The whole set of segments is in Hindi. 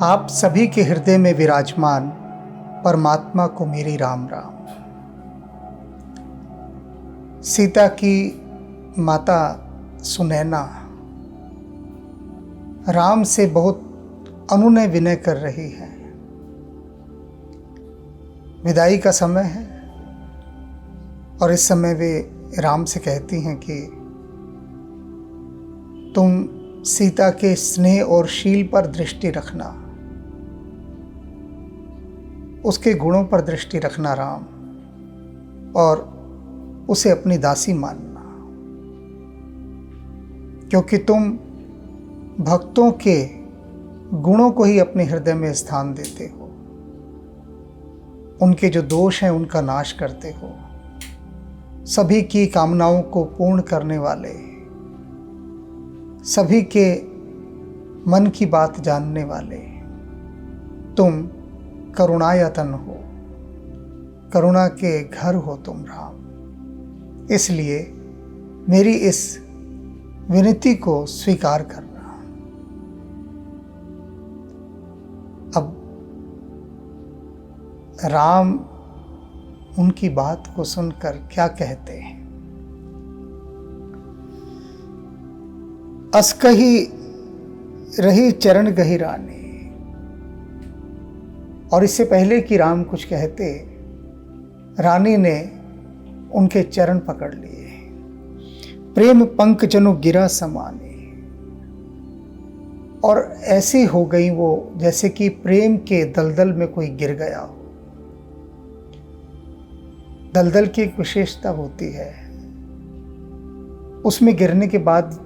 आप सभी के हृदय में विराजमान परमात्मा को मेरी राम राम। सीता की माता सुनैना राम से बहुत अनुनय विनय कर रही है। विदाई का समय है और इस समय वे राम से कहती हैं कि तुम सीता के स्नेह और शील पर दृष्टि रखना, उसके गुणों पर दृष्टि रखना राम, और उसे अपनी दासी मानना, क्योंकि तुम भक्तों के गुणों को ही अपने हृदय में स्थान देते हो, उनके जो दोष हैं उनका नाश करते हो, सभी की कामनाओं को पूर्ण करने वाले, सभी के मन की बात जानने वाले तुम करुणायतन हो, करुणा के घर हो तुम राम। इसलिए मेरी इस विनती को स्वीकार करना। अब राम उनकी बात को सुनकर क्या कहते हैं? अस कही रही चरण गही रानी। और इससे पहले कि राम कुछ कहते, रानी ने उनके चरण पकड़ लिए। प्रेम पंख जनु गिरा समाने। और ऐसी हो गई वो जैसे कि प्रेम के दलदल में कोई गिर गया हो। दलदल की एक विशेषता होती है, उसमें गिरने के बाद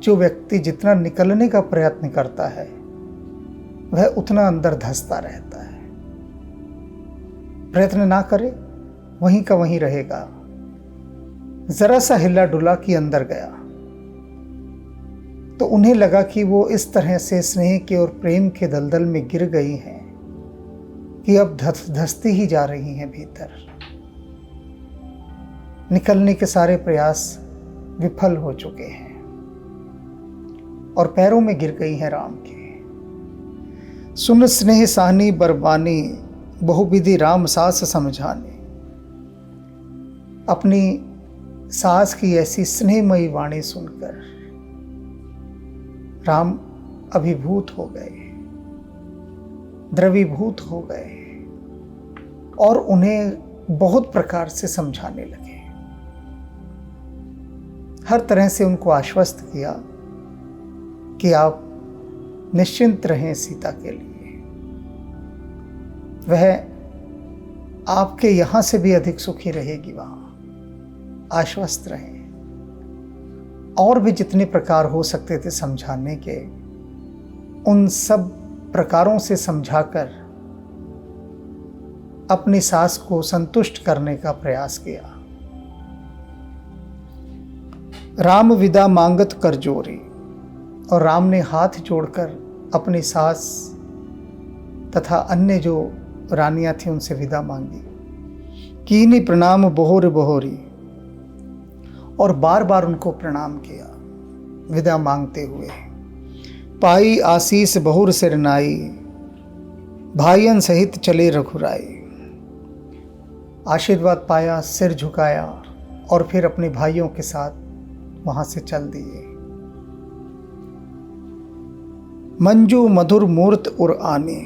जो व्यक्ति जितना निकलने का प्रयत्न करता है वह उतना अंदर धंसता रहता है। प्रयत्न ना करे वहीं का वहीं रहेगा। जरा सा हिला डुला कि अंदर गया। तो उन्हें लगा कि वो इस तरह से स्नेह के और प्रेम के दलदल में गिर गई हैं कि अब धंसती ही जा रही हैं भीतर। निकलने के सारे प्रयास विफल हो चुके हैं और पैरों में गिर गई हैं राम के। सुन स्नेह साहनी बरबानी, बहुविधि राम सास समझाने। अपनी सास की ऐसी स्नेहमयी वाणी सुनकर राम अभिभूत हो गए, द्रवीभूत हो गए और उन्हें बहुत प्रकार से समझाने लगे। हर तरह से उनको आश्वस्त किया कि आप निश्चिंत रहें सीता के लिए, वह आपके यहाँ से भी अधिक सुखी रहेगी, वहाँ आश्वस्त रहें। और भी जितने प्रकार हो सकते थे समझाने के, उन सब प्रकारों से समझाकर अपनी सास को संतुष्ट करने का प्रयास किया। राम विदा मांगत कर जोरी। और राम ने हाथ जोड़कर अपनी सास तथा अन्य जो रानियां थीं उनसे विदा मांगी। कीनी प्रणाम बहोर बहोरी। और बार बार उनको प्रणाम किया विदा मांगते हुए। पाई आशीष बहुर सिरनाई, भाइयन सहित चले रघुराई। आशीर्वाद पाया, सिर झुकाया और फिर अपने भाइयों के साथ वहां से चल दिए। मंजू मधुर मूर्त उर आने,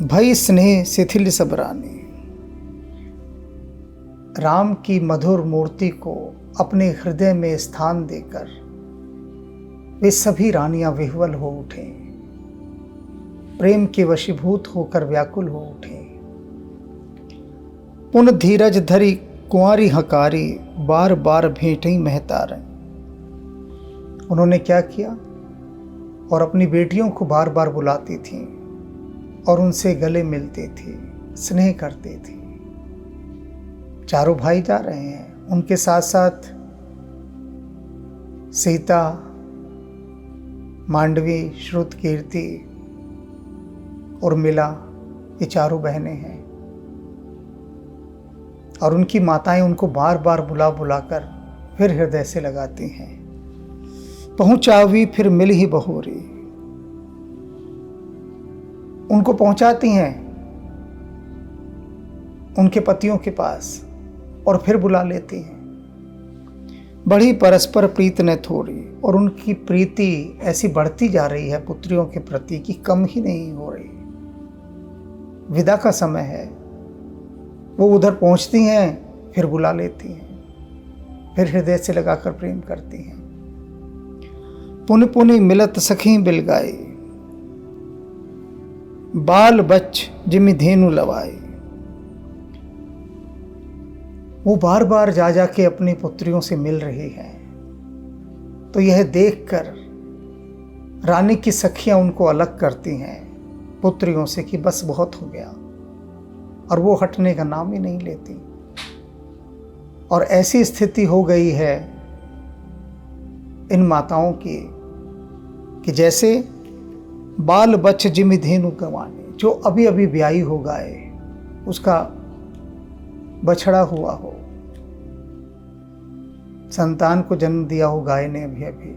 भई स्नेह शिथिल सबराने। राम की मधुर मूर्ति को अपने हृदय में स्थान देकर वे सभी रानियां विह्वल हो उठे, प्रेम के वशीभूत होकर व्याकुल हो उठे। पुन धीरज धरी कुंवारी हकारी, बार बार भेंटई महतार। उन्होंने क्या किया? और अपनी बेटियों को बार बार बुलाती थीं और उनसे गले मिलती थी, स्नेह करती थी। चारों भाई जा रहे हैं, उनके साथ साथ सीता, मांडवी, श्रुत, कीर्ति, उर्मिला, ये चारों बहनें हैं। और उनकी माताएं उनको बार बार बुला बुलाकर फिर हृदय से लगाती हैं। पहुँचावी फिर मिल ही बहोरी। उनको पहुंचाती हैं उनके पतियों के पास और फिर बुला लेती हैं। बड़ी परस्पर प्रीत ने थोड़ी, और उनकी प्रीति ऐसी बढ़ती जा रही है पुत्रियों के प्रति कि कम ही नहीं हो रही। विदा का समय है, वो उधर पहुंचती हैं, फिर बुला लेती हैं, फिर हृदय से लगाकर प्रेम करती हैं। पुनि पुनि मिलत सखी बिलगाई, बाल बच्च जिमि धेनु लवाई। वो बार बार जा जाके अपनी पुत्रियों से मिल रही हैं, तो यह देखकर रानी की सखियां उनको अलग करती हैं पुत्रियों से कि बस बहुत हो गया, और वो हटने का नाम ही नहीं लेती। और ऐसी स्थिति हो गई है इन माताओं की कि जैसे बाल बच्च जिमि धेनु गंवानी, जो अभी अभी ब्याही हो गए, उसका बछड़ा हुआ हो, संतान को जन्म दिया हो गाय ने अभी अभी,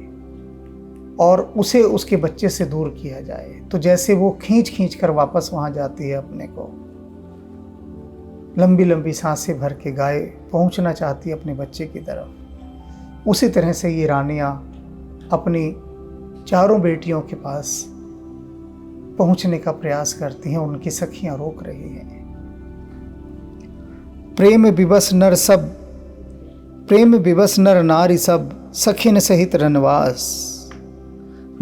और उसे उसके बच्चे से दूर किया जाए, तो जैसे वो खींच खींच कर वापस वहां जाती है, अपने को लंबी लंबी सांसें भर के गाय पहुंचना चाहती है अपने बच्चे की तरफ, उसी तरह से ये रानियां अपनी चारों बेटियों के पास पहुंचने का प्रयास करती हैं। उनकी सखियां रोक रही हैं। प्रेम विवश नर नारी सब, सखिन सहित रनवास।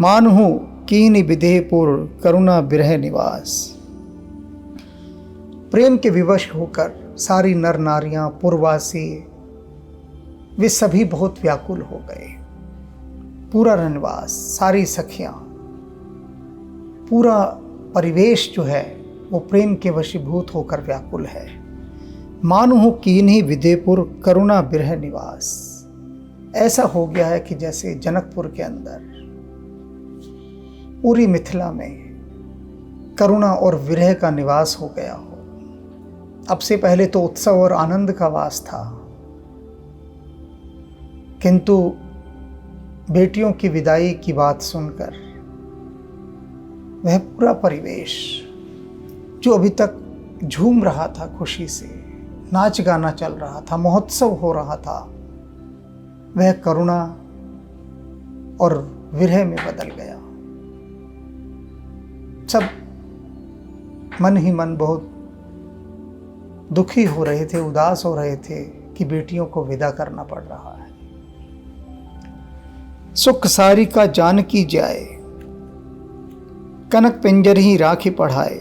मानहु कीनि विदेहपुर, करुणा बिरह निवास। प्रेम के विवश होकर सारी नर नारियां, पुरवासी, वे सभी बहुत व्याकुल हो गए। पूरा रनवास, सारी सखियां, पूरा परिवेश जो है वो प्रेम के वशीभूत होकर व्याकुल है। मानहु कीन्हि विदेपुर, करुणा बिरह निवास। ऐसा हो गया है कि जैसे जनकपुर के अंदर, पूरी मिथिला में करुणा और विरह का निवास हो गया हो। अब से पहले तो उत्सव और आनंद का वास था, किंतु बेटियों की विदाई की बात सुनकर वह पूरा परिवेश जो अभी तक झूम रहा था खुशी से, नाच गाना चल रहा था, महोत्सव हो रहा था, वह करुणा और विरह में बदल गया। सब मन ही मन बहुत दुखी हो रहे थे, उदास हो रहे थे कि बेटियों को विदा करना पड़ रहा है। सुख सारी का जानकी जाए, कनक पिंजर ही राखी पढ़ाए।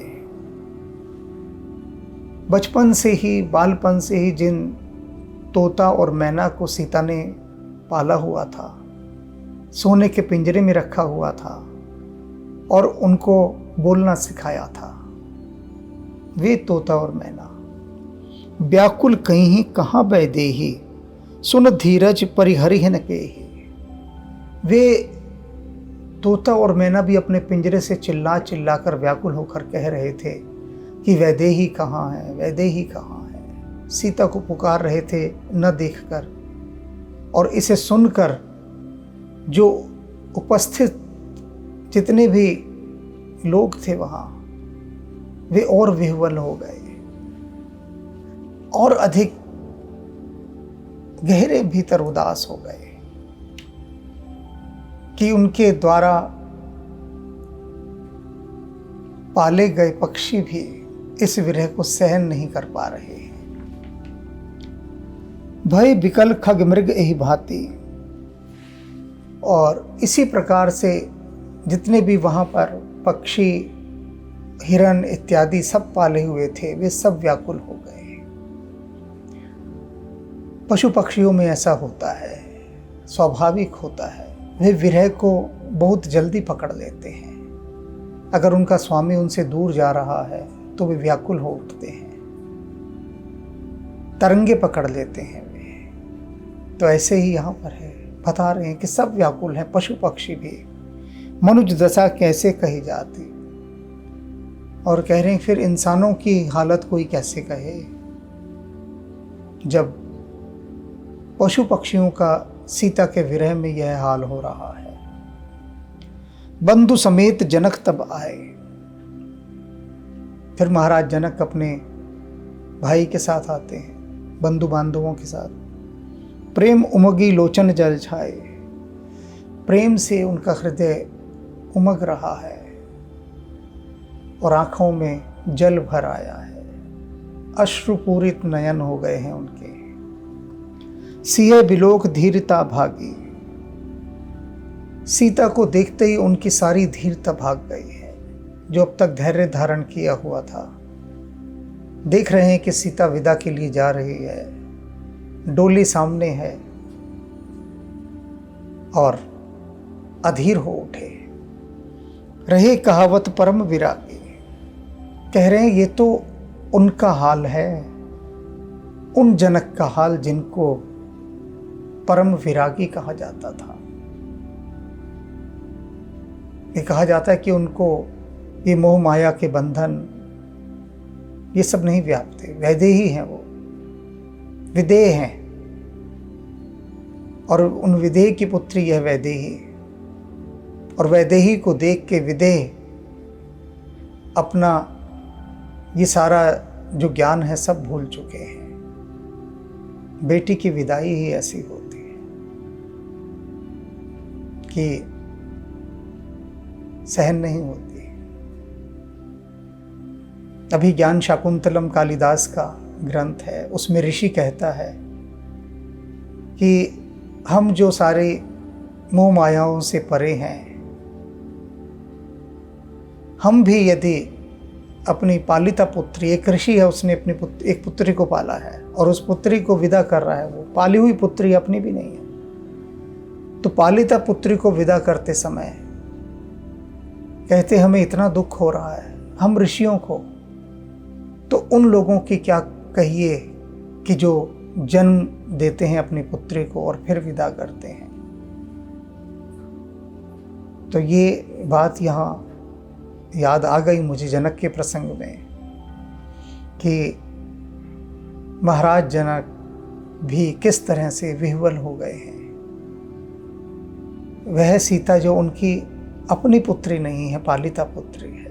बचपन से ही, बालपन से ही जिन तोता और मैना को सीता ने पाला हुआ था, सोने के पिंजरे में रखा हुआ था और उनको बोलना सिखाया था, वे तोता और मैना व्याकुल कहीं कहाँ बैदेही, सुन धीरज परिहरिहन केहि। वे तोता और मैना भी अपने पिंजरे से चिल्ला चिल्ला कर व्याकुल होकर कह रहे थे कि वैदेही कहाँ है, वैदेही कहाँ है। सीता को पुकार रहे थे न देखकर, और इसे सुनकर जो उपस्थित जितने भी लोग थे वहाँ, वे और विह्वल हो गए, और अधिक गहरे भीतर उदास हो गए कि उनके द्वारा पाले गए पक्षी भी इस विरह को सहन नहीं कर पा रहे हैं। भय विकल खग मृग यही भांति। और इसी प्रकार से जितने भी वहाँ पर पक्षी, हिरन इत्यादि सब पाले हुए थे, वे सब व्याकुल हो गए। पशु पक्षियों में ऐसा होता है, स्वाभाविक होता है, वे विरह को बहुत जल्दी पकड़ लेते हैं। अगर उनका स्वामी उनसे दूर जा रहा है तो वे व्याकुल हो उठते हैं, तरंगे पकड़ लेते हैं वे। तो ऐसे ही यहाँ पर है, बता रहे हैं कि सब व्याकुल हैं, पशु पक्षी भी। मनुज दशा कैसे कही जाती, और कह रहे हैं फिर इंसानों की हालत कोई कैसे कहे, जब पशु पक्षियों का सीता के विरह में यह हाल हो रहा है। बंधु समेत जनक तब आए, फिर महाराज जनक अपने भाई के साथ आते हैं, बंधु बांधवों के साथ। प्रेम उमगी लोचन जल छाए, प्रेम से उनका हृदय उमग रहा है और आंखों में जल भर आया है, अश्रुपूरित नयन हो गए हैं उनके। सिए बिलोक धीरता भागी, सीता को देखते ही उनकी सारी धीरता भाग गई है, जो अब तक धैर्य धारण किया हुआ था। देख रहे हैं कि सीता विदा के लिए जा रही है, डोली सामने है और अधीर हो उठे। रहे कहावत परम विरागी, कह रहे हैं ये तो उनका हाल है, उन जनक का हाल जिनको परम विरागी कहा जाता था। ये कहा जाता है कि उनको ये मोह माया के बंधन ये सब नहीं व्यापते, वैदेही हैं, वो विदेह हैं और उन विदेह की पुत्री यह वैदेही, और वैदेही को देख के विदेह अपना ये सारा जो ज्ञान है सब भूल चुके हैं। बेटी की विदाई ही ऐसी होती है कि सहन नहीं होती। अभी ज्ञान शाकुंतलम कालिदास का ग्रंथ है, उसमें ऋषि कहता है कि हम जो सारे मोह मायाओं से परे हैं, हम भी यदि अपनी पालिता पुत्री, एक ऋषि है उसने अपनी एक पुत्री को पाला है और उस पुत्री को विदा कर रहा है, वो पाली हुई पुत्री अपनी भी नहीं है, तो पालिता पुत्री को विदा करते समय कहते हमें इतना दुख हो रहा है, हम ऋषियों को, तो उन लोगों की क्या कहिए कि जो जन्म देते हैं अपनी पुत्री को और फिर विदा करते हैं। तो ये बात यहाँ याद आ गई मुझे जनक के प्रसंग में कि महाराज जनक भी किस तरह से विह्वल हो गए हैं। वह सीता जो उनकी अपनी पुत्री नहीं है, पालिता पुत्री है,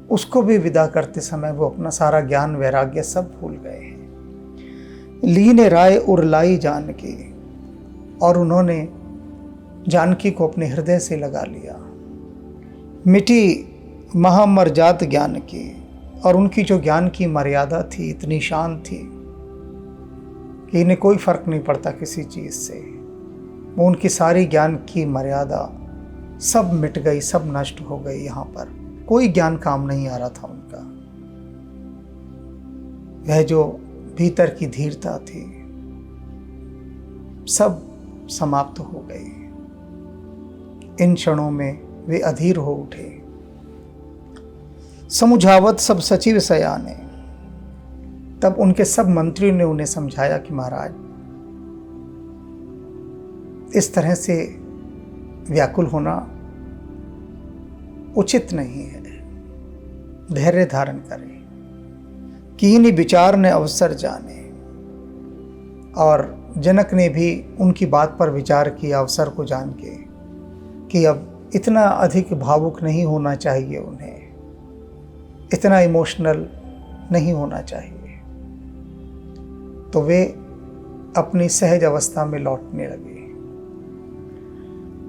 उसको भी विदा करते समय वो अपना सारा ज्ञान वैराग्य सब भूल गए हैं। लीन राय उरलाई जानकी, और उन्होंने जानकी को अपने हृदय से लगा लिया। मिटी महामर्याद ज्ञान की, और उनकी जो ज्ञान की मर्यादा थी इतनी शान थी कि इन्हें कोई फर्क नहीं पड़ता किसी चीज़ से। वो उनकी सारी ज्ञान की मर्यादा सब मिट गई, सब नष्ट हो गई। यहाँ पर कोई ज्ञान काम नहीं आ रहा था उनका। वह जो भीतर की धीरता थी सब समाप्त हो गई। इन क्षणों में वे अधीर हो उठे। समुझावत सब सचिव सयाने, तब उनके सब मंत्रियों ने उन्हें समझाया कि महाराज इस तरह से व्याकुल होना उचित नहीं है, धैर्य धारण करें। कीनी विचार ने अवसर जाने, और जनक ने भी उनकी बात पर विचार किया अवसर को जान के कि अब इतना अधिक भावुक नहीं होना चाहिए, उन्हें इतना इमोशनल नहीं होना चाहिए। तो वे अपनी सहज अवस्था में लौटने लगे।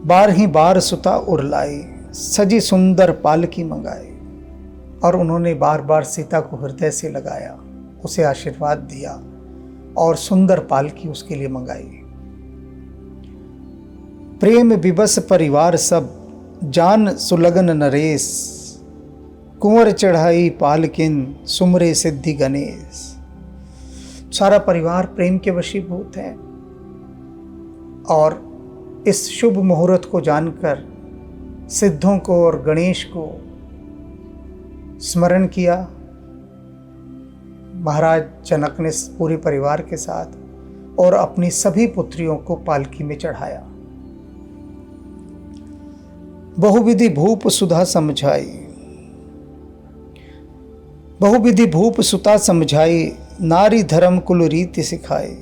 बार ही बार सुता उरलाई, सजी सुंदर पालकी मंगाई, और उन्होंने बार बार सीता को हृदय से लगाया, उसे आशीर्वाद दिया और सुंदर पालकी उसके लिए मंगाई। प्रेम विवश परिवार सब, जान सुलगन नरेश, कुंवर चढ़ाई पालकिन, सुमरे सिद्धि गणेश। सारा परिवार प्रेम के वशीभूत है और इस शुभ मुहूर्त को जानकर सिद्धों को और गणेश को स्मरण किया। महाराज जनक ने पूरे परिवार के साथ और अपनी सभी पुत्रियों को पालकी में चढ़ाया। बहुविधि भूप सुधा समझाई, बहुविधि भूप सुता समझाई, नारी धर्म कुल रीति सिखाई।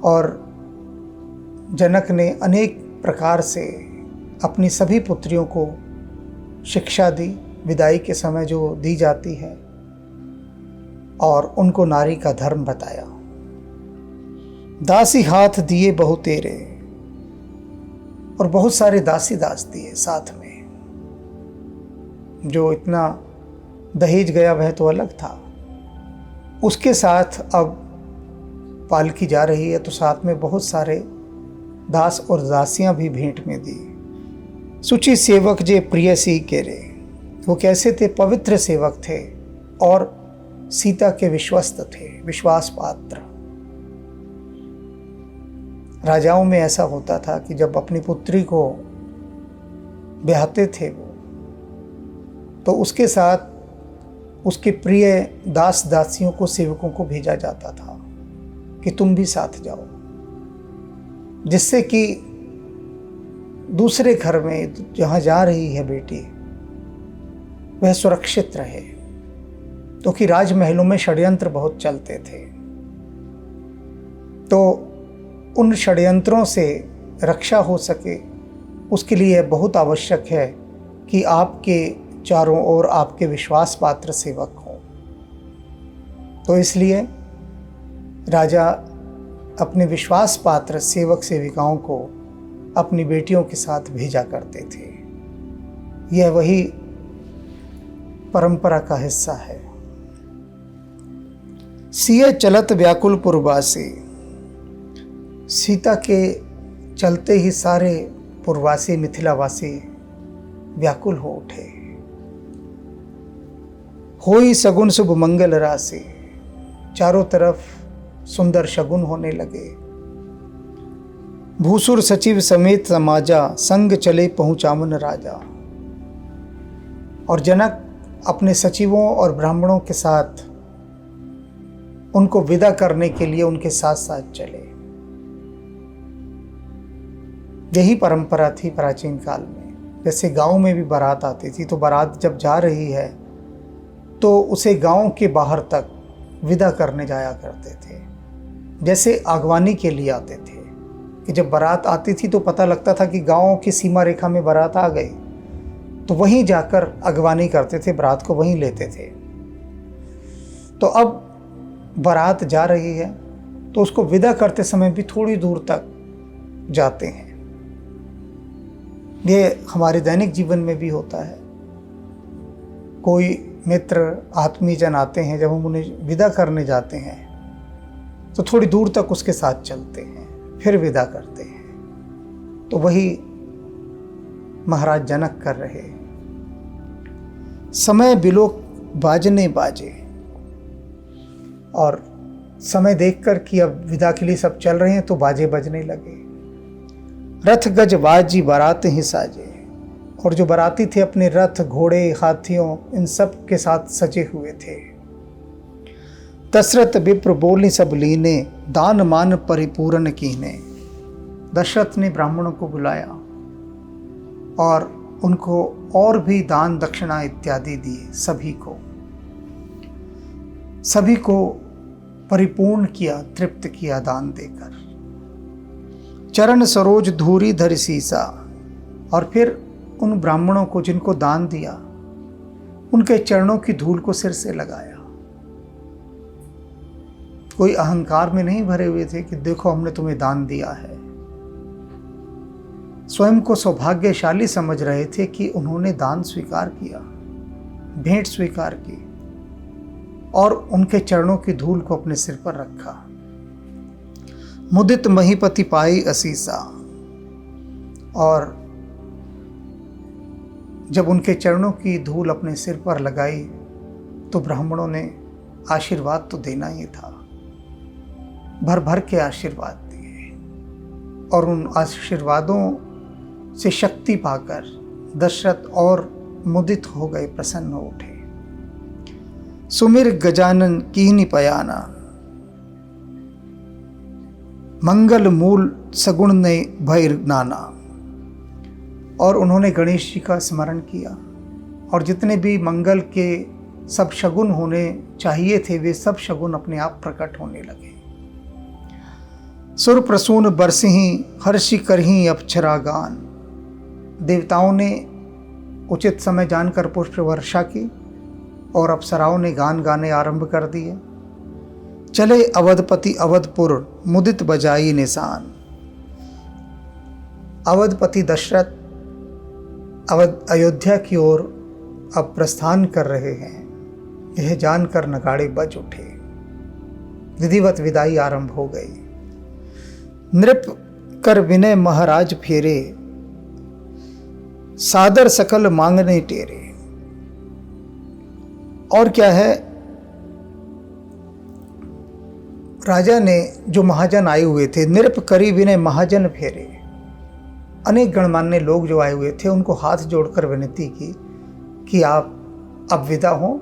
और जनक ने अनेक प्रकार से अपनी सभी पुत्रियों को शिक्षा दी विदाई के समय जो दी जाती है, और उनको नारी का धर्म बताया। दासी हाथ दिए बहु तेरे, और बहुत सारे दासी दास दिए साथ में। जो इतना दहेज गया वह तो अलग था, उसके साथ अब पालकी जा रही है तो साथ में बहुत सारे दास और दासियां भी भेंट में दी। सुचि सेवक जे प्रिय सी केरे, वो कैसे थे? पवित्र सेवक थे और सीता के विश्वस्त थे, विश्वास पात्र। राजाओं में ऐसा होता था कि जब अपनी पुत्री को ब्याहते थे वो, तो उसके साथ उसके प्रिय दास दासियों को, सेवकों को भेजा जाता था कि तुम भी साथ जाओ, जिससे कि दूसरे घर में जहाँ जा रही है बेटी वह सुरक्षित रहे। क्योंकि राजमहलों में षड्यंत्र बहुत चलते थे, तो उन षड्यंत्रों से रक्षा हो सके उसके लिए बहुत आवश्यक है कि आपके चारों ओर आपके विश्वास पात्र सेवक हों। तो इसलिए राजा अपने विश्वास पात्र सेवक सेविकाओं को अपनी बेटियों के साथ भेजा करते थे। यह वही परंपरा का हिस्सा है। सिए चलत व्याकुल पुरवासी, सीता के चलते ही सारे पुरवासी मिथिलावासी व्याकुल हो उठे। होई सगुन शुभ मंगल राशि, चारों तरफ सुंदर शगुन होने लगे। भूसुर सचिव समेत समाजा, संग चले पहुंचावन राजा। और जनक अपने सचिवों और ब्राह्मणों के साथ उनको विदा करने के लिए उनके साथ साथ चले। यही परंपरा थी प्राचीन काल में। जैसे गांव में भी बारात आती थी, तो बारात जब जा रही है तो उसे गांव के बाहर तक विदा करने जाया करते थे। जैसे आगवानी के लिए आते थे कि जब बारात आती थी तो पता लगता था कि गांव की सीमा रेखा में बारात आ गई, तो वहीं जाकर अगवानी करते थे, बारात को वहीं लेते थे। तो अब बारात जा रही है तो उसको विदा करते समय भी थोड़ी दूर तक जाते हैं। ये हमारे दैनिक जीवन में भी होता है। कोई मित्र आत्मीयजन आते हैं, जब हम उन्हें विदा करने जाते हैं तो थोड़ी दूर तक उसके साथ चलते हैं, फिर विदा करते हैं। तो वही महाराज जनक कर रहे। समय बिलो बाजने बाजे, और समय देखकर कि अब विदा के लिए सब चल रहे हैं तो बाजे बजने लगे। रथ गज बाजी बारात ही साजे, और जो बाराती थे अपने रथ घोड़े हाथियों इन सब के साथ सजे हुए थे। दशरथ विप्र बोली सब लीने, दान मान परिपूर्ण कीने। दशरथ ने ब्राह्मणों को बुलाया और उनको और भी दान दक्षिणा इत्यादि दिए। सभी को परिपूर्ण किया, तृप्त किया दान देकर। चरण सरोज धूरी धरि सीसा, और फिर उन ब्राह्मणों को जिनको दान दिया उनके चरणों की धूल को सिर से लगाया। कोई अहंकार में नहीं भरे हुए थे कि देखो हमने तुम्हें दान दिया है। स्वयं को सौभाग्यशाली समझ रहे थे कि उन्होंने दान स्वीकार किया, भेंट स्वीकार की, और उनके चरणों की धूल को अपने सिर पर रखा। मुदित महीपति पाई असीसा, और जब उनके चरणों की धूल अपने सिर पर लगाई तो ब्राह्मणों ने आशीर्वाद तो देना ही था, भर भर के आशीर्वाद दिए। और उन आशीर्वादों से शक्ति पाकर दशरथ और मुदित हो गए, प्रसन्न हो उठे। सुमिर गजानन कीनि पयाना, मंगल मूल सगुण ने भैर नाना। और उन्होंने गणेश जी का स्मरण किया, और जितने भी मंगल के सब शगुन होने चाहिए थे वे सब शगुन अपने आप प्रकट होने लगे। सुर प्रसून बरसिही हर्षि करही अप्सरा गान। देवताओं ने उचित समय जानकर पुष्प वर्षा की और अप्सराओं ने गान गाने आरंभ कर दिए। चले अवधपति अवधपुर मुदित बजाई निशान। अवधपति दशरथ अयोध्या की ओर अब प्रस्थान कर रहे हैं, यह जानकर नगाड़े बज उठे। विधिवत विदाई आरंभ हो गई। नृप कर विनय महाराज फेरे, सादर सकल मांगने टेरे। और क्या है, राजा ने जो महाजन आए हुए थे, नृप करी विनय महाजन फेरे, अनेक गणमान्य लोग जो आए हुए थे उनको हाथ जोड़कर विनती की कि आप अब विदा हो,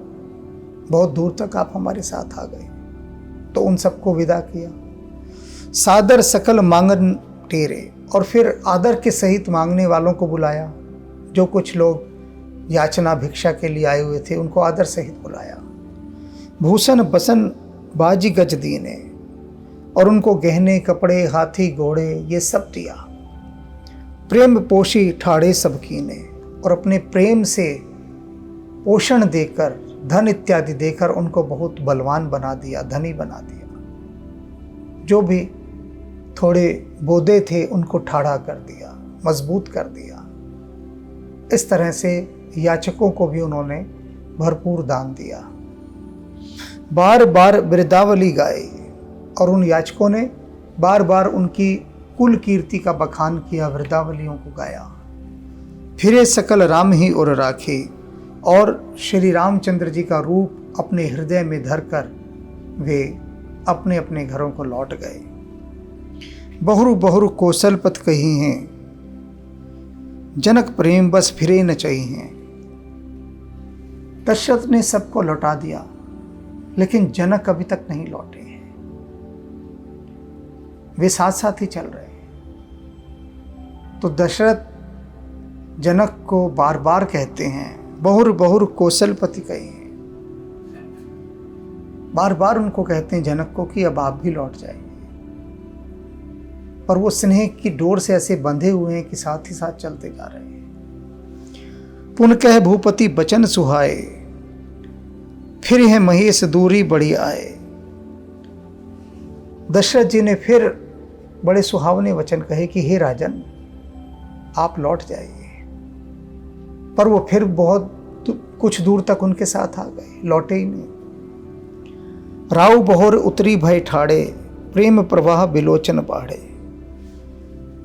बहुत दूर तक आप हमारे साथ आ गए। तो उन सबको विदा किया। सादर सकल मांगन टेरे, और फिर आदर के सहित मांगने वालों को बुलाया। जो कुछ लोग याचना भिक्षा के लिए आए हुए थे उनको आदर सहित बुलाया। भूषण बसन बाजी गज दीने, और उनको गहने कपड़े हाथी घोड़े ये सब दिया। प्रेम पोषी ठाड़े सब कीने, और अपने प्रेम से पोषण देकर धन इत्यादि देकर उनको बहुत बलवान बना दिया, धनी बना दिया। जो भी थोड़े बोधे थे उनको ठाड़ा कर दिया, मजबूत कर दिया। इस तरह से याचकों को भी उन्होंने भरपूर दान दिया। बार बार बिरदावली गाई, और उन याचकों ने बार बार उनकी कुल कीर्ति का बखान किया, वृद्धावलियों को गाया। फिरे सकल राम ही और राखे, और श्री रामचंद्र जी का रूप अपने हृदय में धरकर वे अपने अपने घरों को लौट गए। बहुरु बहुरु कौशलपत कही हैं, जनक प्रेम बस फिरे न चाहिए। दशरथ ने सबको लौटा दिया, लेकिन जनक अभी तक नहीं लौटे हैं। वे साथ साथ ही चल रहे हैं। तो दशरथ जनक को बार बार कहते हैं, बहुर बहुर कौशलपति कहे हैं। बार बार उनको कहते हैं जनक को कि अब आप भी लौट जाइए। पर वो स्नेह की डोर से ऐसे बंधे हुए हैं कि साथ ही साथ चलते जा रहे हैं। पुन कह भूपति बचन सुहाए, फिर है महेश दूरी बड़ी आए। दशरथ जी ने फिर बड़े सुहावने वचन कहे कि हे राजन, आप लौट जाइए। पर वो फिर बहुत कुछ दूर तक उनके साथ आ गए, लौटे ही नहीं। राव बहोर उतरी भय ठाड़े, प्रेम प्रवाह बिलोचन बाढ़े।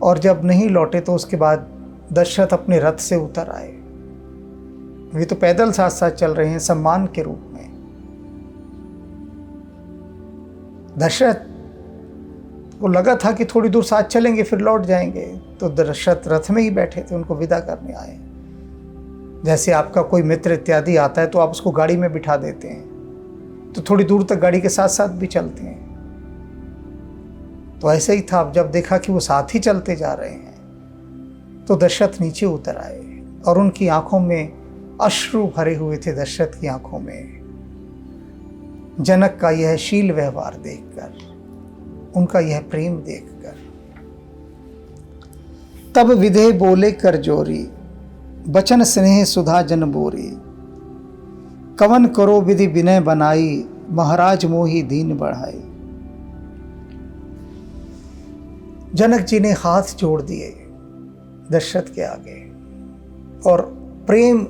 और जब नहीं लौटे तो उसके बाद दशरथ अपने रथ से उतर आए। वे तो पैदल साथ साथ चल रहे हैं सम्मान के रूप में। दशरथ को लगा था कि थोड़ी दूर साथ चलेंगे फिर लौट जाएंगे, तो दशरथ रथ में ही बैठे थे, उनको विदा करने आए। जैसे आपका कोई मित्र इत्यादि आता है तो आप उसको गाड़ी में बिठा देते हैं, तो थोड़ी दूर तक गाड़ी के साथ साथ भी चलते हैं। तो ऐसे ही था। अब जब देखा कि वो साथ ही चलते जा रहे हैं तो दशरथ नीचे उतर आए, और उनकी आंखों में अश्रु भरे हुए थे। दशरथ की आंखों में जनक का यह शील व्यवहार देखकर, उनका यह प्रेम देखकर। तब विधे बोले कर जोरी, बचन स्नेह सुधा जन बोरी। कवन करो विधि विनय बनाई, महाराज मोही दीन बढ़ाई। जनक जी ने हाथ जोड़ दिए दशरथ के आगे, और प्रेम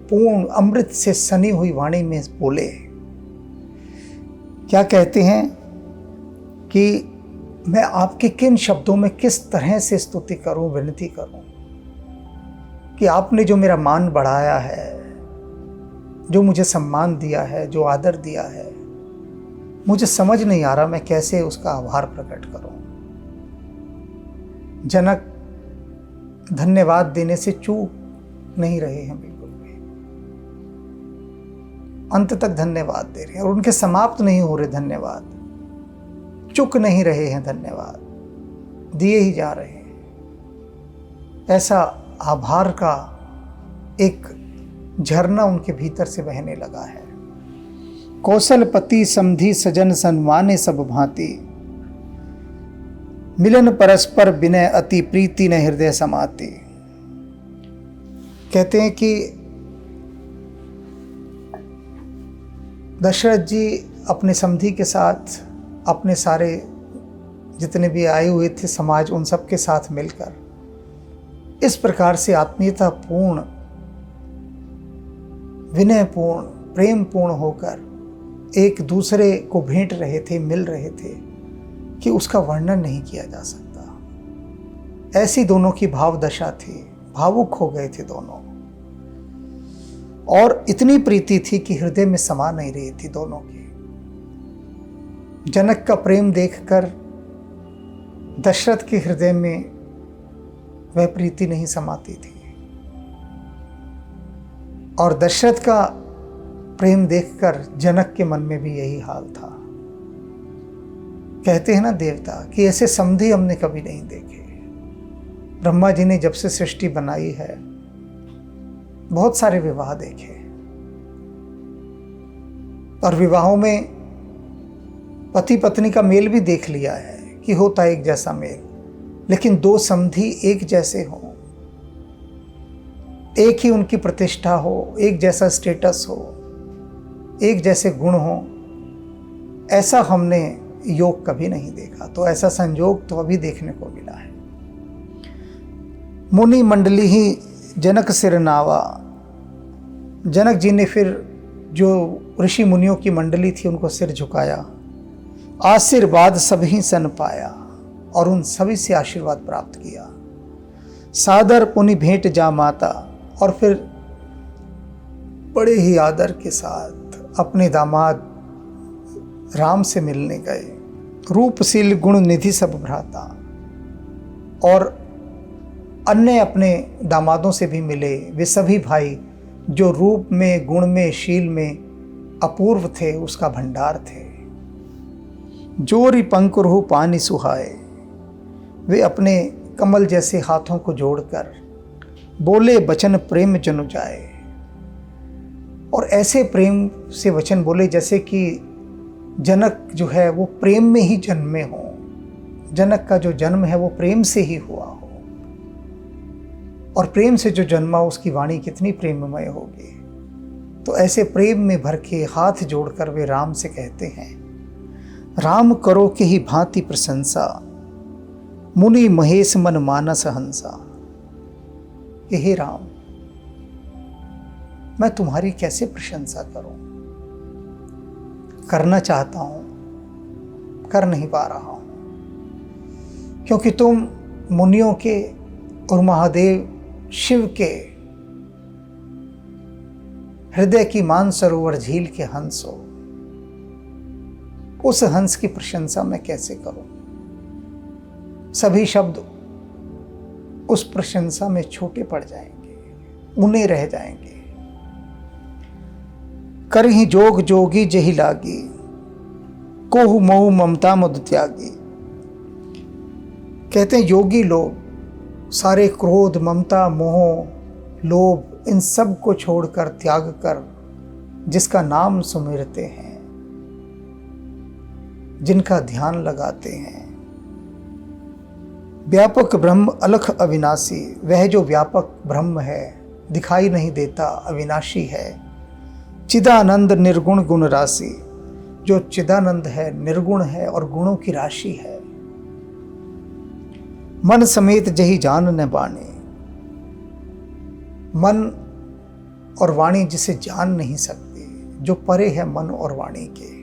पूर्ण अमृत से सनी हुई वाणी में बोले। क्या कहते हैं कि मैं आपके किन शब्दों में किस तरह से स्तुति करूं, विनती करूं कि आपने जो मेरा मान बढ़ाया है, जो मुझे सम्मान दिया है, जो आदर दिया है, मुझे समझ नहीं आ रहा मैं कैसे उसका आभार प्रकट करूं। जनक धन्यवाद देने से चूक नहीं रहे हैं, बिल्कुल भी अंत तक धन्यवाद दे रहे हैं, और उनके समाप्त नहीं हो रहे धन्यवाद, चुक नहीं रहे हैं, धन्यवाद दिए ही जा रहे हैं। ऐसा आभार का एक झरना उनके भीतर से बहने लगा है। कौशलपति समधी सजन सन्माने सब भांति, मिलन परस्पर विनय अति प्रीति न हृदय समाती। कहते हैं कि दशरथ जी अपने समधी के साथ, अपने सारे जितने भी आए हुए थे समाज, उन सब के साथ मिलकर इस प्रकार से आत्मीयतापूर्ण, विनयपूर्ण, प्रेमपूर्ण होकर एक दूसरे को भेंट रहे थे, मिल रहे थे कि उसका वर्णन नहीं किया जा सकता। ऐसी दोनों की भाव दशा थी, भावुक हो गए थे दोनों, और इतनी प्रीति थी कि हृदय में समा नहीं रही थी दोनों की। जनक का प्रेम देखकर दशरथ के हृदय में वह प्रीति नहीं समाती थी, और दशरथ का प्रेम देखकर जनक के मन में भी यही हाल था। कहते हैं ना देवता कि ऐसे समधी हमने कभी नहीं देखे। ब्रह्मा जी ने जब से सृष्टि बनाई है बहुत सारे विवाह देखे, और विवाहों में पति पत्नी का मेल भी देख लिया है कि होता एक जैसा मेल, लेकिन दो समधी एक जैसे हों, एक ही उनकी प्रतिष्ठा हो, एक जैसा स्टेटस हो, एक जैसे गुण हो, ऐसा हमने योग कभी नहीं देखा। तो ऐसा संयोग तो अभी देखने को मिला है। मुनि मंडली ही जनक सिर नावा। जनक जी ने फिर जो ऋषि मुनियों की मंडली थी उनको सिर झुकाया, आशीर्वाद सभी सन पाया, और उन सभी से आशीर्वाद प्राप्त किया। सादर पुनि भेंट जा माता, और फिर बड़े ही आदर के साथ अपने दामाद राम से मिलने गए। रूपशील गुण निधि सब भ्राता, और अन्य अपने दामादों से भी मिले। वे सभी भाई जो रूप में, गुण में, शील में अपूर्व थे, उसका भंडार थे। जोरी पंकुरहु पानी सुहाए। वे अपने कमल जैसे हाथों को जोड़कर बोले बचन प्रेम जनु जाए, और ऐसे प्रेम से वचन बोले जैसे कि जनक जो है वो प्रेम में ही जन्मे हो। जनक का जो जन्म है वो प्रेम से ही हुआ हो, और प्रेम से जो जन्मा उसकी वाणी कितनी प्रेममय होगी। तो ऐसे प्रेम में भर के हाथ जोड़कर वे राम से कहते हैं, राम करो के ही भांति प्रशंसा, मुनि महेश मन मानस हंसा। कि हे राम, मैं तुम्हारी कैसे प्रशंसा करूं, करना चाहता हूं, कर नहीं पा रहा हूं, क्योंकि तुम मुनियों के और महादेव शिव के हृदय की मानसरोवर झील के हंस हो। उस हंस की प्रशंसा मैं कैसे करूं? सभी शब्द उस प्रशंसा में छोटे पड़ जाएंगे, ऊने रह जाएंगे। करहि जोग जोगी जही लागी, कोहु मोहु ममता मुद त्यागी। कहते हैं योगी लोग सारे क्रोध, ममता, मोह, लोभ, इन सब को छोड़कर, त्याग कर जिसका नाम सुमिरते हैं, जिनका ध्यान लगाते हैं। व्यापक ब्रह्म अलख अविनाशी, वह जो व्यापक ब्रह्म है, दिखाई नहीं देता, अविनाशी है। चिदानंद निर्गुण गुण राशि, जो चिदानंद है, निर्गुण है और गुणों की राशि है। मन समेत जही जान न बाणे, मन और वाणी जिसे जान नहीं सकती, जो परे है मन और वाणी के।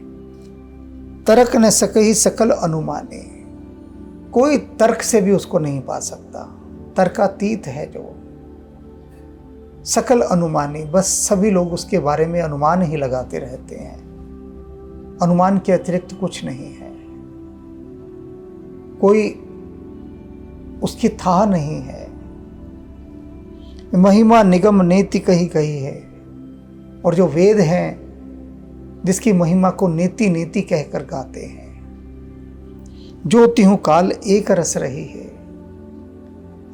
तर्क न सकहि सकल अनुमाने, कोई तर्क से भी उसको नहीं पा सकता। तर्कातीत है जो सकल अनुमानी, बस सभी लोग उसके बारे में अनुमान ही लगाते रहते हैं। अनुमान के अतिरिक्त कुछ नहीं है, कोई उसकी था नहीं है। महिमा निगम नेति कही कही है, और जो वेद हैं जिसकी महिमा को नेति नेति कहकर गाते हैं। जो तिहु काल एक रस रही है,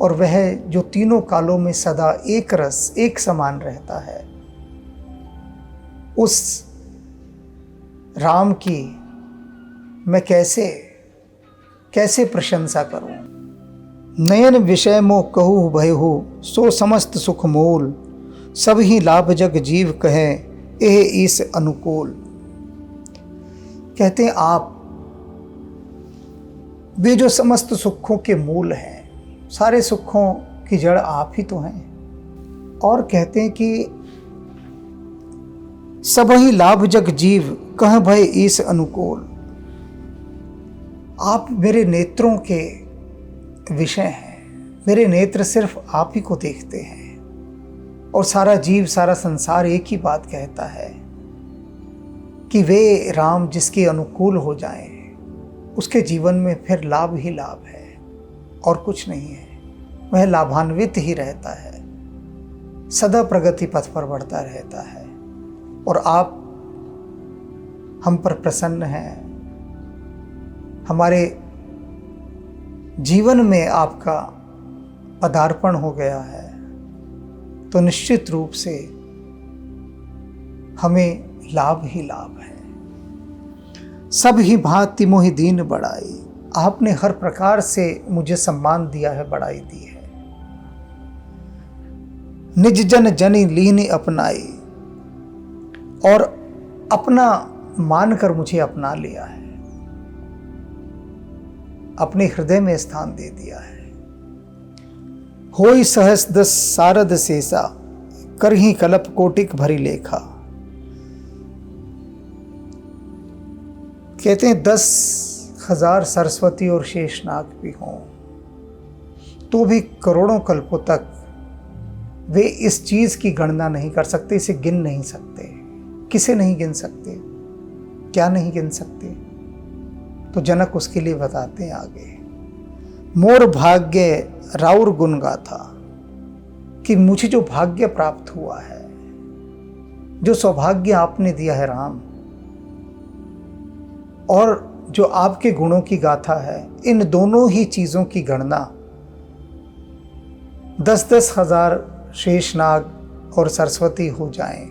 और वह जो तीनों कालों में सदा एक रस, एक समान रहता है। उस राम की मैं कैसे प्रशंसा करूं? नयन विषय मोह कहु भयहु, सो समस्त सुख मूल, सब ही लाभ जग जीव कहे, एह ईस अनुकूल। कहते हैं आप वे जो समस्त सुखों के मूल हैं, सारे सुखों की जड़ आप ही तो हैं। और कहते हैं कि सब ही लाभ जग जीव कह भय ईस अनुकूल। आप मेरे नेत्रों के विषय हैं, मेरे नेत्र सिर्फ आप ही को देखते हैं, और सारा जीव सारा संसार एक ही बात कहता है कि वे राम जिसके अनुकूल हो जाएं, उसके जीवन में फिर लाभ ही लाभ है और कुछ नहीं है। वह लाभान्वित ही रहता है, सदा प्रगति पथ पर बढ़ता रहता है। और आप हम पर प्रसन्न हैं, हमारे जीवन में आपका पदार्पण हो गया है, तो निश्चित रूप से हमें लाभ ही लाभ है। सब ही भांति मोहि दीन बढ़ाई, आपने हर प्रकार से मुझे सम्मान दिया है, बढ़ाई दी है। निज जन जनि लीनी अपनाई, और अपना मानकर मुझे अपना लिया है, अपने हृदय में स्थान दे दिया है। होई सहस दस सारद शेषा, करही कलप कोटिक भरी लेखा। कहते हैं 10,000 सरस्वती और शेषनाग भी हों तो भी करोड़ों कल्पों तक वे इस चीज की गणना नहीं कर सकते, इसे गिन नहीं सकते। किसे नहीं गिन सकते, क्या नहीं गिन सकते? तो जनक उसके लिए बताते हैं आगे, मोर भाग्य राउर गुण गाथा, कि मुझे जो भाग्य प्राप्त हुआ है, जो सौभाग्य आपने दिया है राम, और जो आपके गुणों की गाथा है, इन दोनों ही चीजों की गणना 10-10 हजार शेषनाग और सरस्वती हो जाएं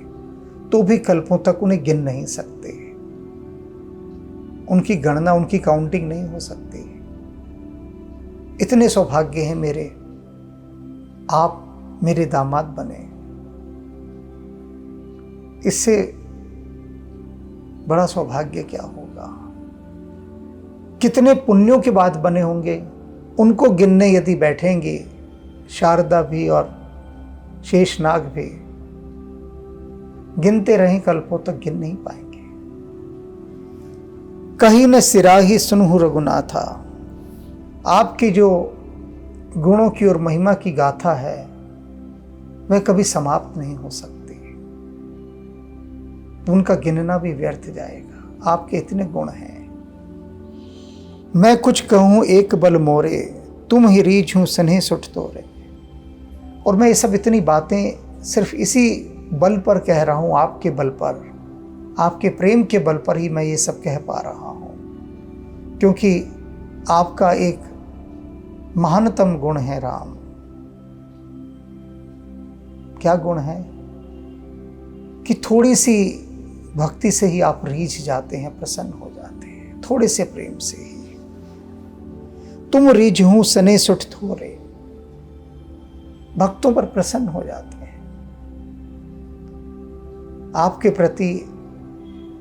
तो भी कल्पों तक उन्हें गिन नहीं सकते, उनकी गणना, उनकी काउंटिंग नहीं हो सकती। इतने सौभाग्य हैं मेरे, आप मेरे दामाद बने, इससे बड़ा सौभाग्य क्या होगा? कितने पुण्यों के बाद बने होंगे, उनको गिनने यदि बैठेंगे शारदा भी और शेषनाग भी, गिनते रहें कल्पों तक गिन नहीं पाएंगे। कहीं न सिराही सुनहु रघुनाथा, आपकी जो गुणों की और महिमा की गाथा है वह कभी समाप्त नहीं हो सकती, उनका गिनना भी व्यर्थ जाएगा। आपके इतने गुण हैं। मैं कुछ कहूँ एक बल मोरे, तुम ही रीझ हूँ सन्हे सुठ तोरे। और मैं ये सब इतनी बातें सिर्फ इसी बल पर कह रहा हूँ, आपके बल पर, आपके प्रेम के बल पर ही मैं ये सब कह पा रहा हूँ, क्योंकि आपका एक महानतम गुण है राम। क्या गुण है? कि थोड़ी सी भक्ति से ही आप रीझ जाते हैं, प्रसन्न हो जाते हैं, थोड़े से प्रेम से ही। तुम रीझहूं सने सुठ थोरे, भक्तों पर प्रसन्न हो जाते हैं। आपके प्रति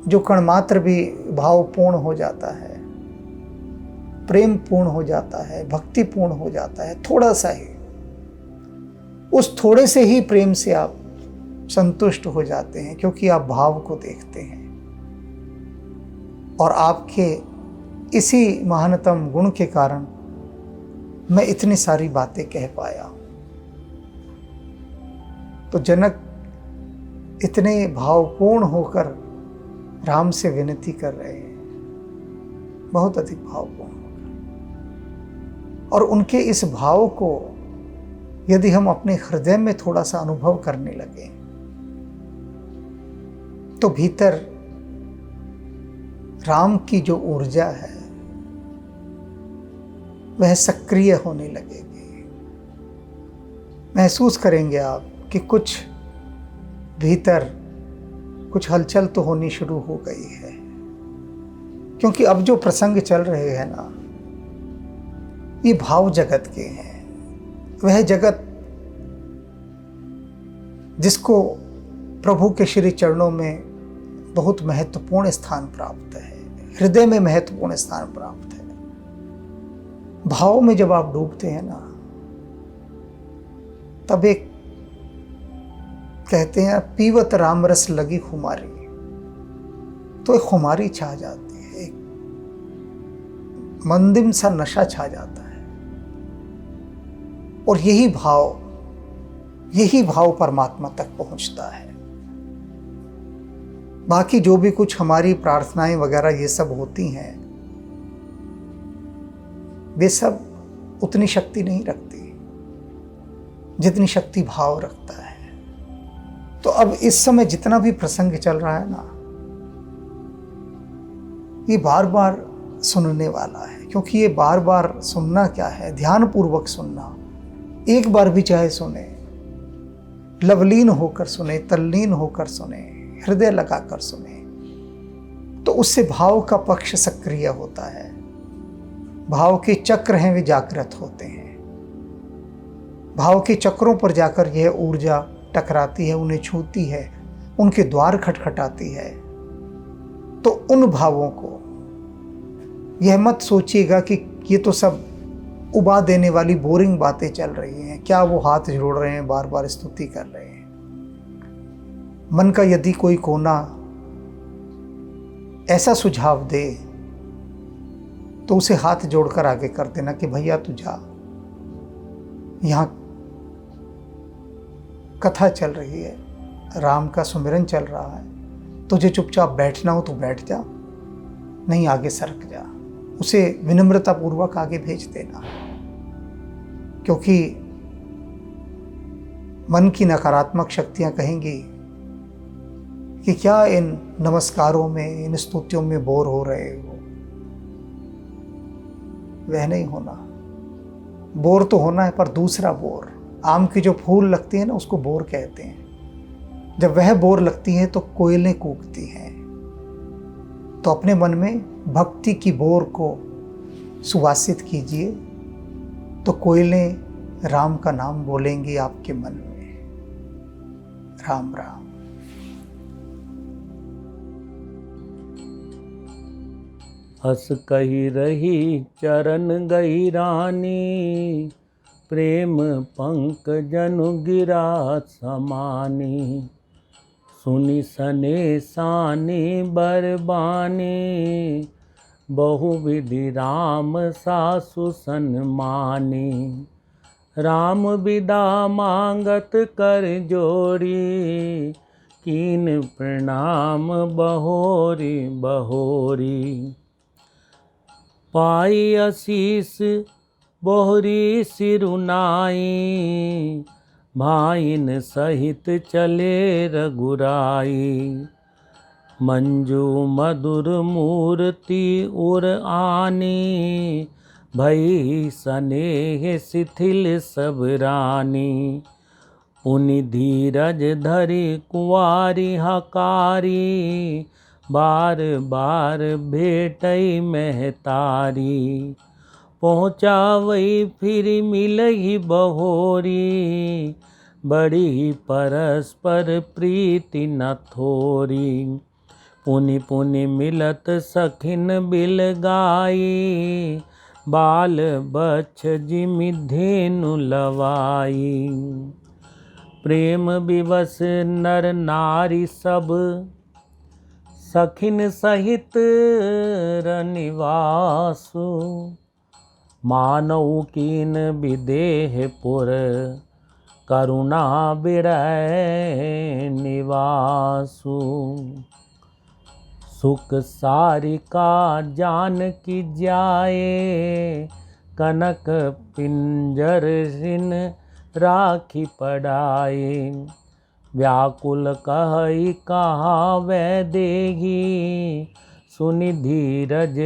जो कणमात्र भी भाव पूर्ण हो जाता है, प्रेम पूर्ण हो जाता है, भक्ति पूर्ण हो जाता है, थोड़ा सा ही, उस थोड़े से ही प्रेम से आप संतुष्ट हो जाते हैं, क्योंकि आप भाव को देखते हैं। और आपके इसी महानतम गुण के कारण मैं इतनी सारी बातें कह पाया। तो जनक इतने भावपूर्ण होकर राम से विनती कर रहे हैं, बहुत अधिक भावपूर्ण होकर। और उनके इस भाव को यदि हम अपने हृदय में थोड़ा सा अनुभव करने लगे तो भीतर राम की जो ऊर्जा है वह सक्रिय होने लगेगी। महसूस करेंगे आप कि कुछ भीतर कुछ हलचल तो होनी शुरू हो गई है, क्योंकि अब जो प्रसंग चल रहे हैं ना, ये भाव जगत के हैं। वह जगत जिसको प्रभु के श्री चरणों में बहुत महत्वपूर्ण स्थान प्राप्त है, हृदय में महत्वपूर्ण स्थान प्राप्त है। भाव में जब आप डूबते हैं ना, तब एक कहते हैं पीवत राम रस लगी खुमारी, तो एक खुमारी छा जाती है, एक मंदिम सा नशा छा जाता है। और यही भाव परमात्मा तक पहुंचता है। बाकी जो भी कुछ हमारी प्रार्थनाएं वगैरह ये सब होती हैं, वे सब उतनी शक्ति नहीं रखती जितनी शक्ति भाव रखता है। तो अब इस समय जितना भी प्रसंग चल रहा है ना, ये बार बार सुनने वाला है, क्योंकि ये बार बार सुनना क्या है, ध्यान पूर्वक सुनना। एक बार भी चाहे सुने, लवलीन होकर सुने, तल्लीन होकर सुने, हृदय लगाकर सुने, तो उससे भाव का पक्ष सक्रिय होता है। भाव के चक्र हैं वे जागृत होते हैं। भाव के चक्रों पर जाकर यह ऊर्जा टकराती है, उन्हें छूती है, उनके द्वार खटखटाती है। तो उन भावों को यह मत सोचिएगा कि ये तो सब उबा देने वाली बोरिंग बातें चल रही हैं, क्या वो हाथ जोड़ रहे हैं, बार बार स्तुति कर रहे हैं। मन का यदि कोई कोना ऐसा सुझाव दे तो उसे हाथ जोड़कर आगे कर देना कि भैया तू जा, यहाँ कथा चल रही है, राम का सुमिरन चल रहा है, तुझे चुपचाप बैठना हो तो बैठ जा, नहीं आगे सरक जा। उसे विनम्रता पूर्वक आगे भेज देना, क्योंकि मन की नकारात्मक शक्तियां कहेंगी कि क्या इन नमस्कारों में, इन स्तुतियों में बोर हो रहे हो। वह नहीं होना, बोर तो होना है, पर दूसरा बोर। आम की जो फूल लगती है ना, उसको बोर कहते हैं। जब वह बोर लगती है तो कोयलें कूकती हैं। तो अपने मन में भक्ति की बोर को सुवासित कीजिए, तो कोयलें राम का नाम बोलेंगी आपके मन में। राम राम। हस कही रही चरण गई रानी, प्रेम पंकजनु गिरा समानी। सुनि सने सानी बरबानी, बहुविधि राम सासु सन्मानी। राम विदा मांगत कर जोरी, कीन प्रणाम बहोरी बहोरी। पाई आशीष बोहरी सिरुनाई, भाइन सहित चले रघुराई। मंजू मधुर मूर्ति उर आनी, भई स्नेह शिथिल सब रानी। पुनि धीरज धरि कुंवारी हकारी, बार बार भेटई महतारी। पहुँचावई फिर मिलही बहोरी, बड़ी परस्पर प्रीति न थोरी। पुनि पुनि मिलत सखिन बिल गाई, बाल बच्छ जिमि धेनु लवाई। प्रेम विवश नर नारी सब, सखिन सहित रनिवासु। मानव कीन विदेहपुर, करुणा बिरय निवासु। सुख सारिका जानकी जाए, कनक पिंजर रिन राखी पड़ाए। व्याकुल कहई कहाँ वै देही, सुनि धीरज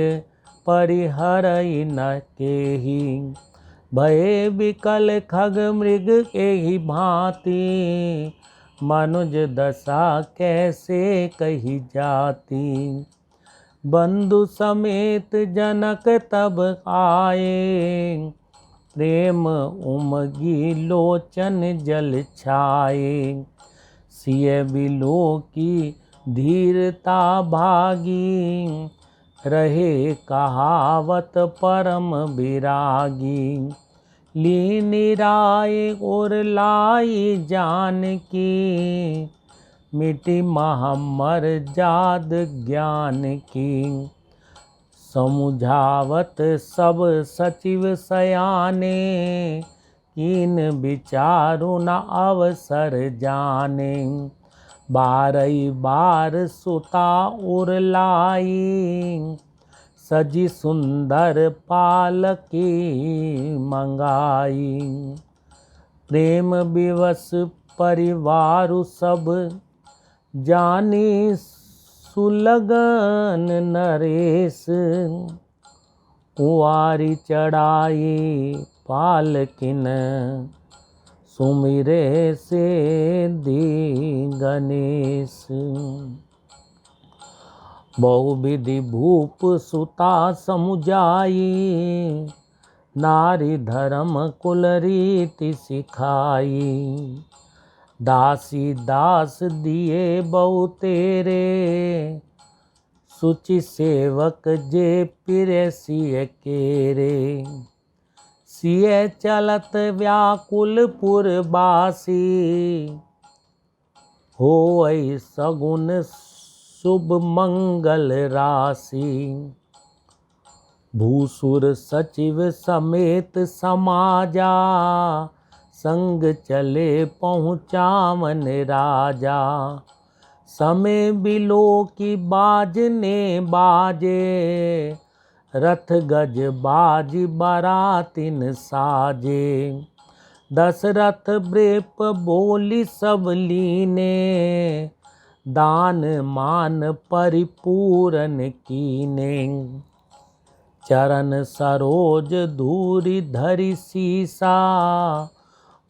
परिहरई न केही। भय विकल खग मृग एहि भांति, मनुज दशा कैसे कही जाती। बंधु समेत जनक तब आए, प्रेम उमगी लोचन जल छाए। सिय बिलो की धीरता भागी, रहे कहावत परम विरागी। लीन राय और लाई जान की, मिटी महमर जाद ज्ञान की। समुझावत सब सचिव सयाने, कीन विचारु न अवसर जाने। बारई बार सुता उर लाई, सजी सुंदर पालकी मंगाई। प्रेम विवश परिवारु सब, जानी सुलगन नरेश। कुंवारी चढ़ाई पालकिन, सुमिरे से दी गणेश। बहुविधि भूप सुता समुझाई, नारी धर्म कुल रीति सिखाई। दासी दास दिए बहु तेरे, सुचि सेवक जे पिरे सिय केरे। सिय चलत व्याकुल पुरबासी, होई सगुन शुभ मंगल राशि। भूसुर सचिव समेत समाजा, संग चले पहुँचावन राजा। समय बिलो की बाजने बाजे, रथ गज बाज बारातिन साजे। दशरथ ब्रेप बोली सब लीने, दान मान परिपूरन कीने। चरण सरोज धूरि धरि सीसा,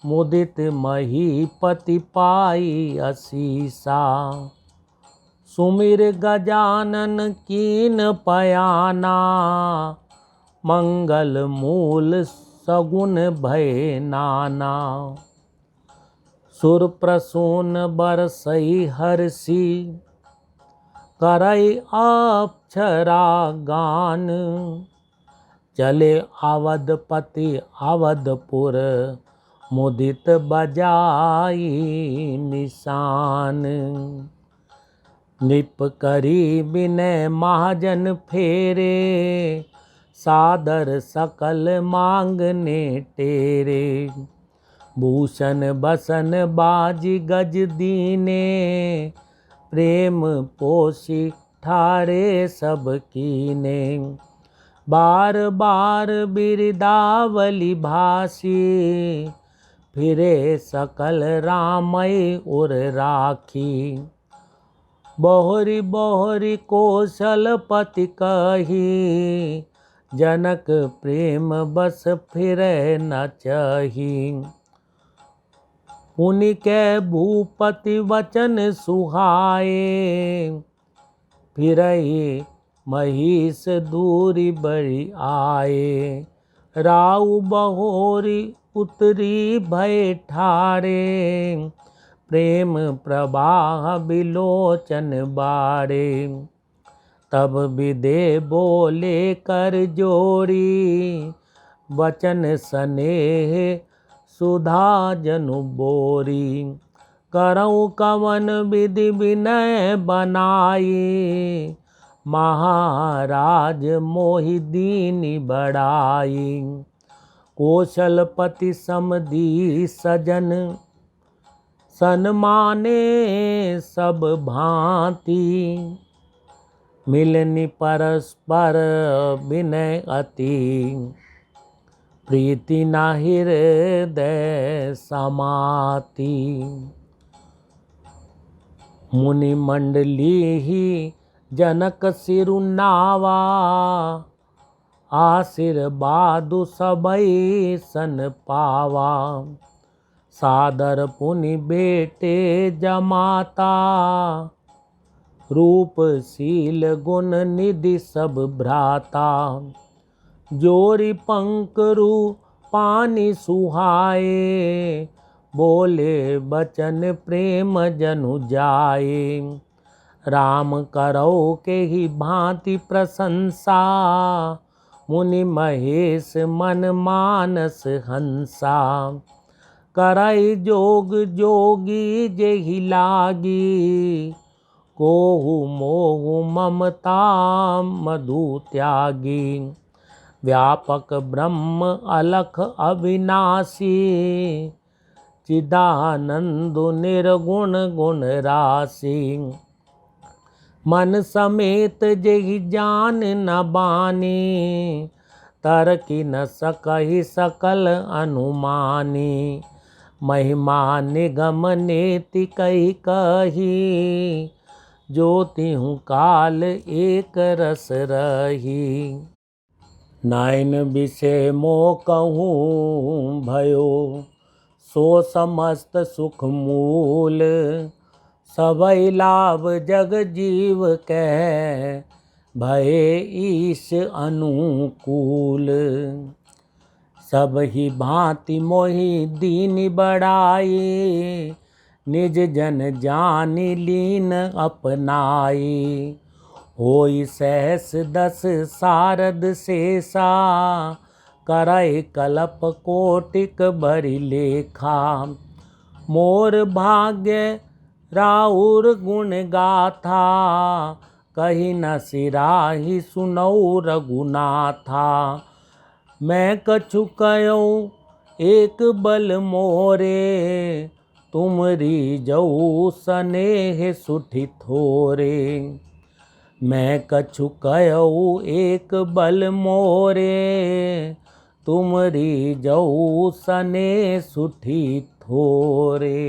मुदित महीपति पाई असीसा। सुमिर गजानन कीन पयाना, मंगल मूल सगुन भय नाना। सुर प्रसून बरसई हर्षि, करई अप्सरा गान। चले अवधपति अवधपुर, मुदित बजाई निशान। नृप करी विनय महाजन फेरे, सादर सकल मांगने टेरे। भूषण बसन बाजी गज दीने, प्रेम पोषी ठारे सब कीने। बार बार बिरदावली भासी, फिरे सकल रामय उर राखी। बहुरी बहुरी कौशलपति कही, जनक प्रेम बस फिरे न चही। पुनि कै भूपति वचन सुहाए, फिरहि महिष दूरी बड़ी आए। राउ बहोरी उतरी भय ठारे, प्रेम प्रवाह बिलोचन बारे। तब विदे बोले कर जोरी, वचन स्नेह सुधा जनु बोरी। करऊँ कवन विधि विनय बनाई, महाराज मोहि दीनि बढ़ाई। कौशलपति समधी सजन, सन्माने सब भांति। मिलनि परस्पर विनय अति, प्रीति न हृदय समाति। मुनि मंडली ही जनक सिरु नावा, आशीर्वादु सबई सन पावा। सादर पुनि बेटे जमाता, रूप शील गुण निधि सब भ्राता। जोरी पंकरु पानी सुहाए, बोले बचन प्रेम जनु जाए। राम करो के ही भांति प्रशंसा, मुनि महेश मन मानस हंसा। करई जोग जोगी जेहि लागी, कोहु मोहु ममता मधु त्यागी। व्यापक ब्रह्म अलख अविनाशी, चिदानंद निर्गुण गुण राशि। मन समेत जेहि जान न बानी, तरकि न सकहि सकल अनुमानी। महिमा निगम नेति कही कही, ज्योतिहु काल एक रस रही। नैन विषय मोह कहूँ भयो, सो समस्त सुख मूल। सबई लाभ जग जीव कह, भये ईश अनुकूल। सब ही भांति मोहि दीन बड़ाई, निज जन जानि लीन अपनाई। होई सहस दस सारद शेषा, करय कलप कोटिक बरि लेखा। मोर भाग्य राउर गुण गाथा, कही न सिराही सुनऊ रघुनाथा। मैं कछु कयऊँ एक बल मोरे, तुमरी जऊ सनेह सुठि थोरे। मैं कछु कयऊँ एक बल मोरे, तुमरी जऊ सनेह सुठि थोरे।